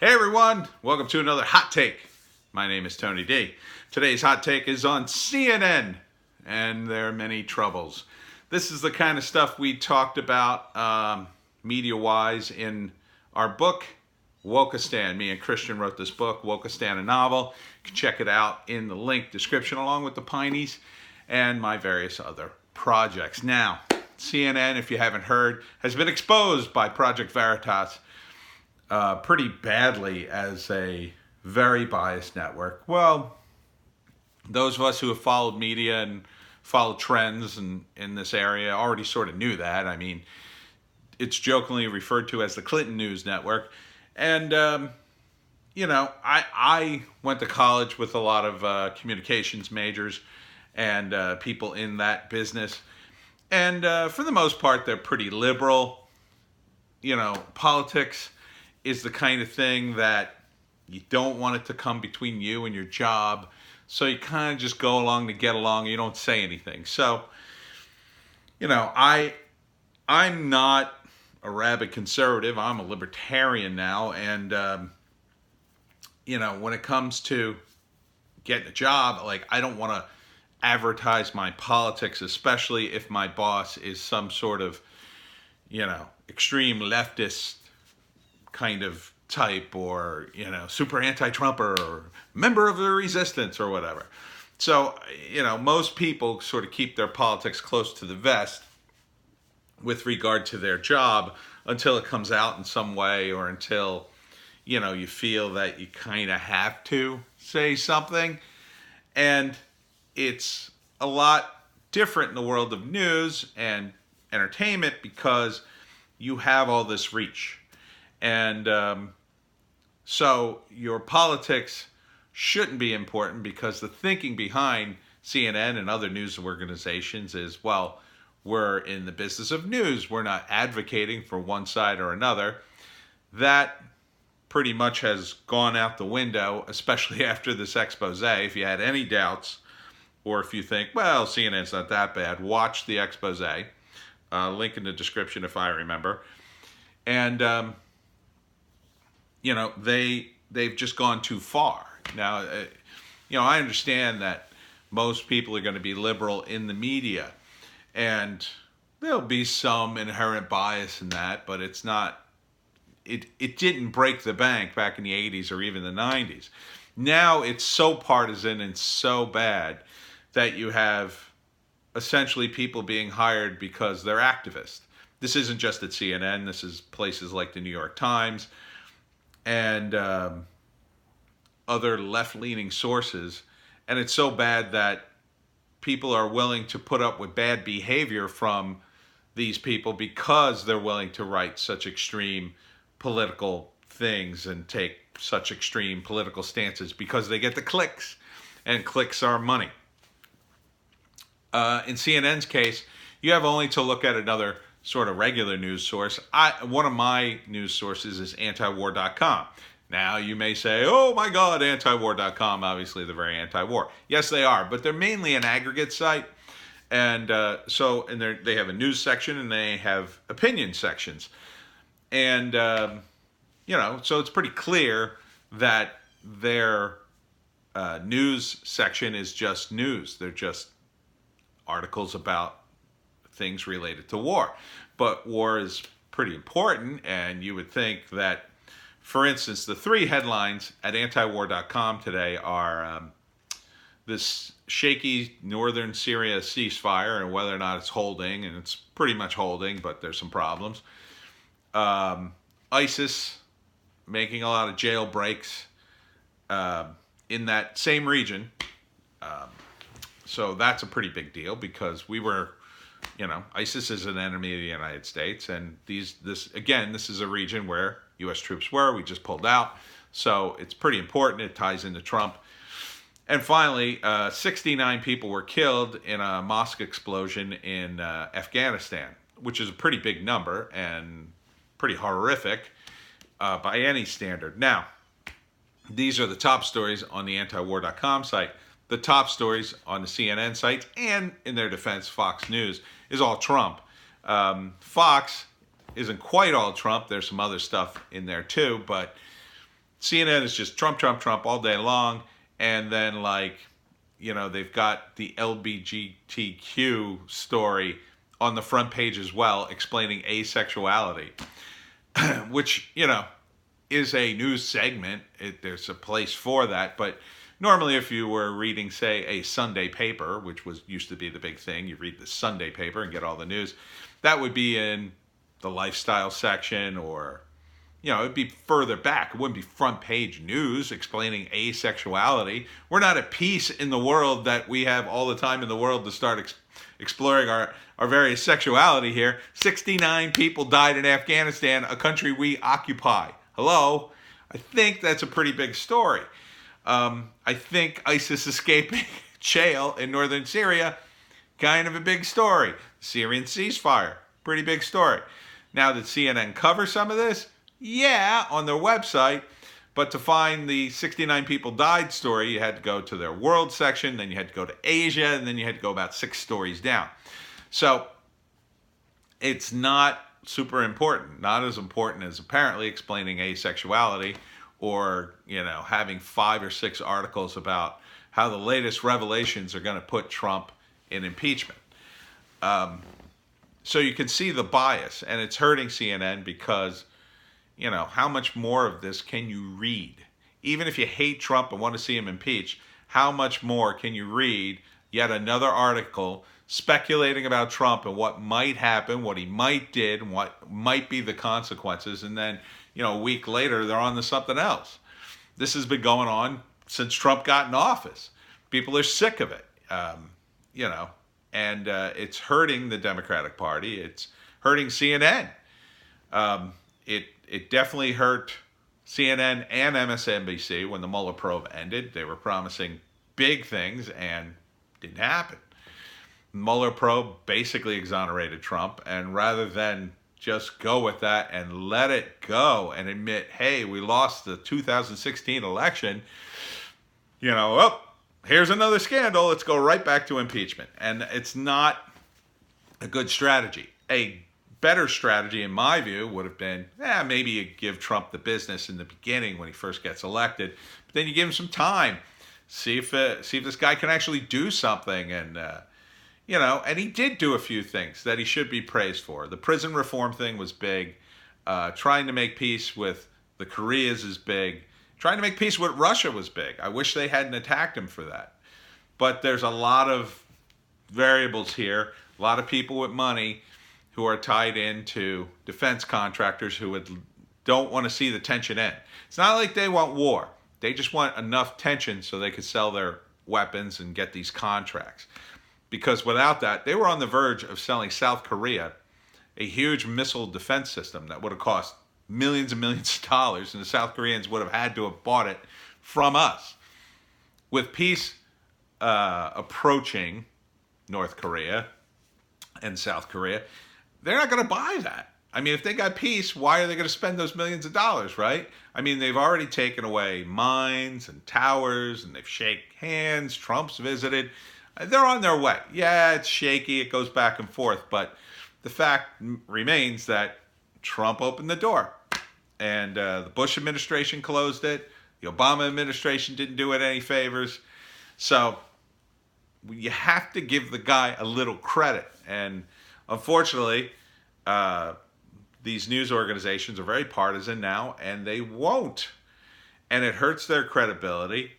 Hey everyone, welcome to another Hot Take. My name is Tony D. Today's Hot Take is on CNN and their many troubles. This is the kind of stuff we talked about media-wise in our book, Wokistan. Me and Christian wrote this book, Wokistan, a novel. You can check it out in the link description along with the Pineys and my various other projects. Now, CNN, if you haven't heard, has been exposed by Project Veritas pretty badly as a very biased network. Well, those of us who have followed media and followed trends in this area already sort of knew that. I mean, it's jokingly referred to as the Clinton News Network. And, I went to college with a lot of communications majors and people in that business. And for the most part, they're pretty liberal. Politics is the kind of thing that you don't want it to come between you and your job. So you kind of just go along to get along. You don't say anything. So, I'm not a rabid conservative. I'm a libertarian now. And, when it comes to getting a job, I don't want to advertise my politics, especially if my boss is some sort of, extreme leftist kind of type or, super anti-Trumper or member of the resistance or whatever. So, most people sort of keep their politics close to the vest with regard to their job until it comes out in some way or until, you feel that you kind of have to say something. And it's a lot different in the world of news and entertainment because you have all this reach. And so your politics shouldn't be important because the thinking behind CNN and other news organizations is, well, we're in the business of news. We're not advocating for one side or another. That pretty much has gone out the window, especially after this expose. If you had any doubts, or if you think, well, CNN's not that bad, watch the expose. Link in the description if I remember. And, they've just gone too far. Now, I understand that most people are going to be liberal in the media, and there'll be some inherent bias in that, but it's not, it didn't break the bank back in the 80s or even the 90s. Now it's so partisan and so bad that you have essentially people being hired because they're activists. This isn't just at CNN. This is places like the New York Times and other left-leaning sources. And it's so bad that people are willing to put up with bad behavior from these people because they're willing to write such extreme political things and take such extreme political stances because they get the clicks, and clicks are money. In CNN's case, you have only to look at another sort of regular news source. One of my news sources is Antiwar.com. Now, you may say, oh my God, Antiwar.com, obviously they're very anti-war. Yes, they are, but they're mainly an aggregate site. And they have a news section and they have opinion sections. And, so it's pretty clear that their news section is just news. They're just articles about things related to war. But war is pretty important, and you would think that, for instance, the three headlines at antiwar.com today are this shaky northern Syria ceasefire and whether or not it's holding, and it's pretty much holding, but there's some problems. ISIS making a lot of jailbreaks in that same region. So that's a pretty big deal because we were, ISIS is an enemy of the United States, and this is a region where U.S. troops were. We just pulled out, so it's pretty important. It ties into Trump. And finally, 69 people were killed in a mosque explosion in Afghanistan, which is a pretty big number and pretty horrific by any standard. Now, these are the top stories on the antiwar.com site. The top stories on the CNN sites, and in their defense, Fox News, is all Trump. Fox isn't quite all Trump. There's some other stuff in there too, but CNN is just Trump, Trump, Trump all day long. And then, like, they've got the LGBTQ story on the front page as well, explaining asexuality, which, is a news segment. There's a place for that. But normally if you were reading, say, a Sunday paper, which used to be the big thing, you read the Sunday paper and get all the news, that would be in the lifestyle section, or, it'd be further back. It wouldn't be front page news explaining asexuality. We're not at peace in the world that we have all the time in the world to start exploring our various sexuality here. 69 people died in Afghanistan, a country we occupy. Hello? I think that's a pretty big story. I think ISIS escaping jail in northern Syria, kind of a big story. Syrian ceasefire, pretty big story. Now, did CNN cover some of this? Yeah, on their website. But to find the 69 people died story, you had to go to their world section, then you had to go to Asia, and then you had to go about 6 stories down. So it's not super important, not as important as apparently explaining asexuality, or, having 5 or 6 articles about how the latest revelations are going to put Trump in impeachment. So you can see the bias, and it's hurting CNN because, how much more of this can you read? Even if you hate Trump and want to see him impeached, how much more can you read yet another article speculating about Trump and what might happen, what he might did, and what might be the consequences, and then, a week later, they're on to something else. This has been going on since Trump got in office. People are sick of it, and it's hurting the Democratic Party. It's hurting CNN. It definitely hurt CNN and MSNBC when the Mueller probe ended. They were promising big things and didn't happen. Mueller probe basically exonerated Trump, and rather than just go with that and let it go and admit, hey, we lost the 2016 election, here's another scandal, let's go right back to impeachment. And it's not a good strategy. A better strategy, in my view, would have been, maybe you give Trump the business in the beginning when he first gets elected, but then you give him some time, see if this guy can actually do something. And and he did do a few things that he should be praised for. The prison reform thing was big. Trying to make peace with the Koreas is big. Trying to make peace with Russia was big. I wish they hadn't attacked him for that. But there's a lot of variables here, a lot of people with money who are tied into defense contractors who don't want to see the tension end. It's not like they want war. They just want enough tension so they could sell their weapons and get these contracts. Because without that, they were on the verge of selling South Korea a huge missile defense system that would have cost millions and millions of dollars, and the South Koreans would have had to have bought it from us. With peace approaching North Korea and South Korea, they're not going to buy that. I mean, if they got peace, why are they going to spend those millions of dollars, right? I mean, they've already taken away mines and towers, and they've shaken hands. Trump's visited. They're on their way. Yeah, it's shaky. It goes back and forth. But the fact remains that Trump opened the door. And the Bush administration closed it. The Obama administration didn't do it any favors. So you have to give the guy a little credit. And unfortunately, these news organizations are very partisan now, and they won't. And it hurts their credibility.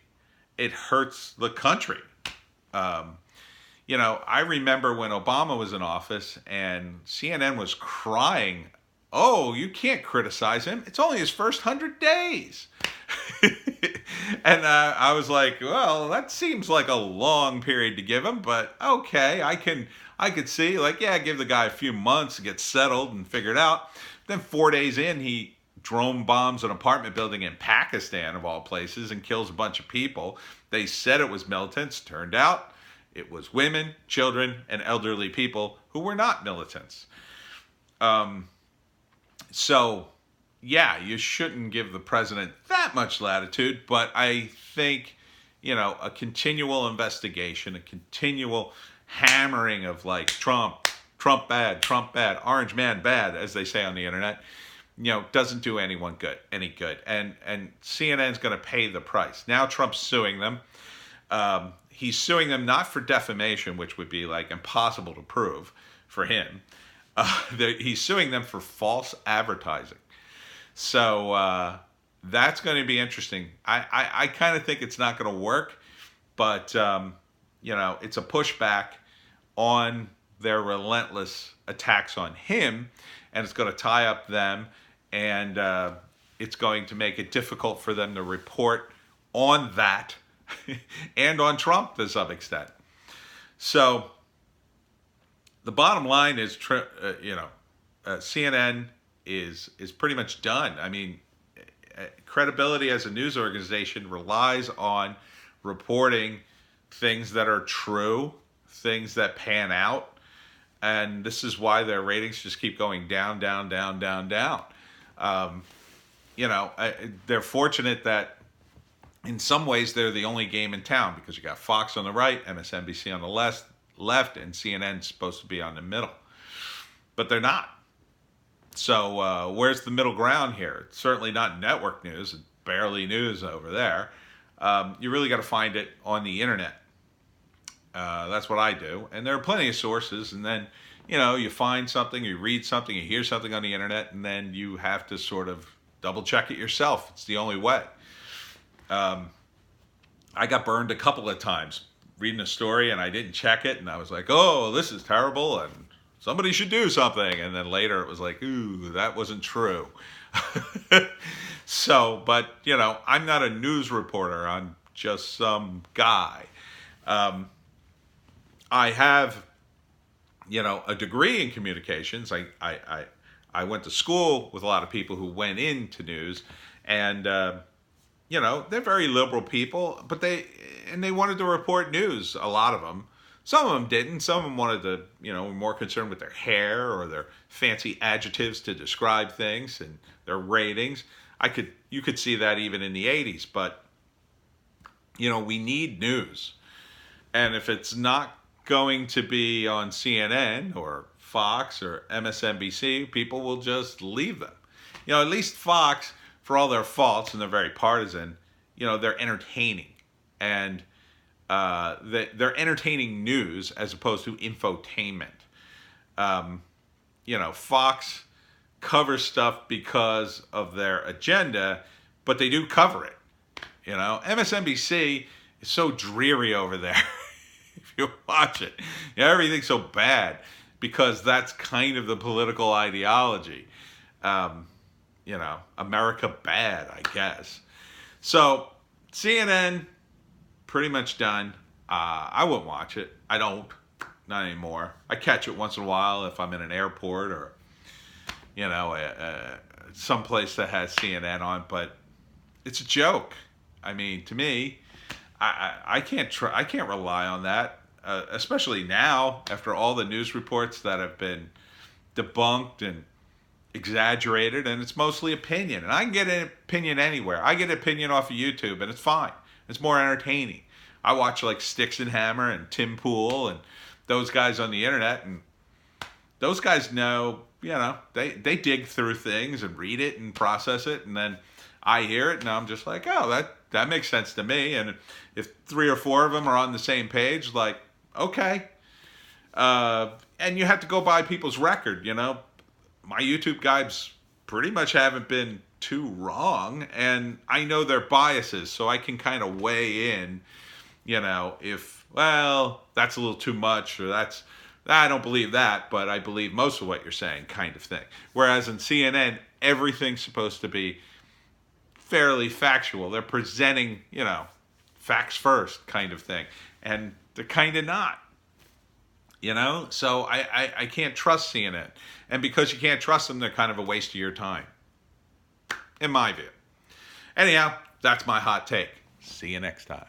It hurts the country. I remember when Obama was in office and CNN was crying, oh, you can't criticize him. It's only his first 100 days. And I was like, well, that seems like a long period to give him, but okay, I could see, give the guy a few months to get settled and figure it out. Then 4 days in, he drone bombs an apartment building in Pakistan, of all places, and kills a bunch of people. They said it was militants. Turned out it was women, children, and elderly people who were not militants. So, yeah, you shouldn't give the president that much latitude, but I think, a continual investigation, a continual hammering of Trump bad, orange man bad, as they say on the internet, doesn't do anyone any good. And CNN's going to pay the price. Now Trump's suing them. He's suing them not for defamation, which would be like impossible to prove for him. He's suing them for false advertising. So that's going to be interesting. I kind of think it's not going to work, but it's a pushback on their relentless attacks on him, and it's going to tie up them, and it's going to make it difficult for them to report on that and on Trump to some extent. So the bottom line is, CNN is pretty much done. I mean, credibility as a news organization relies on reporting things that are true, things that pan out, and this is why their ratings just keep going down, down, down, down, down. They're fortunate that in some ways they're the only game in town, because you got Fox on the right, MSNBC on the left, and CNN's supposed to be on the middle. But they're not. So where's the middle ground here? It's certainly not network news. It's barely news over there. You really got to find it on the internet. That's what I do. And there are plenty of sources. And then, you find something, you read something, you hear something on the internet, and then you have to sort of double check it yourself. It's the only way. I got burned a couple of times reading a story, and I didn't check it, and I was like, oh, this is terrible, and somebody should do something. And then later it was like, ooh, that wasn't true. So, but, I'm not a news reporter. I'm just some guy. I have, a degree in communications. I went to school with a lot of people who went into news, and, they're very liberal people, but they wanted to report news, a lot of them. Some of them didn't. Some of them wanted to, were more concerned with their hair or their fancy adjectives to describe things and their ratings. You could see that even in the 80s, but, we need news. And if it's not going to be on CNN or Fox or MSNBC, people will just leave them. At least Fox, for all their faults, and they're very partisan, they're entertaining. And they're entertaining news as opposed to infotainment. Fox covers stuff because of their agenda, but they do cover it. MSNBC is so dreary over there. If you watch it, everything's so bad because that's kind of the political ideology. America bad, I guess. So CNN, pretty much done. I wouldn't watch it. I don't. Not anymore. I catch it once in a while if I'm in an airport or, some place that has CNN on, but it's a joke. I mean, to me, I can't rely on that, especially now after all the news reports that have been debunked and exaggerated, and it's mostly opinion. And I can get an opinion anywhere. I get an opinion off of YouTube, and it's fine. It's more entertaining. I watch like Sticks and Hammer and Tim Pool and those guys on the internet, and those guys know, they dig through things and read it and process it, and then I hear it, and I'm just like, oh, that makes sense to me. And if 3 or 4 of them are on the same page, like, okay. And you have to go by people's record, My YouTube guides pretty much haven't been too wrong, and I know their biases, so I can kind of weigh in, if, well, that's a little too much, or I don't believe that, but I believe most of what you're saying, kind of thing. Whereas in CNN, everything's supposed to be fairly factual. They're presenting, facts first kind of thing, and they're kind of not. So I can't trust CNN. And because you can't trust them, they're kind of a waste of your time, in my view. Anyhow, that's my hot take. See you next time.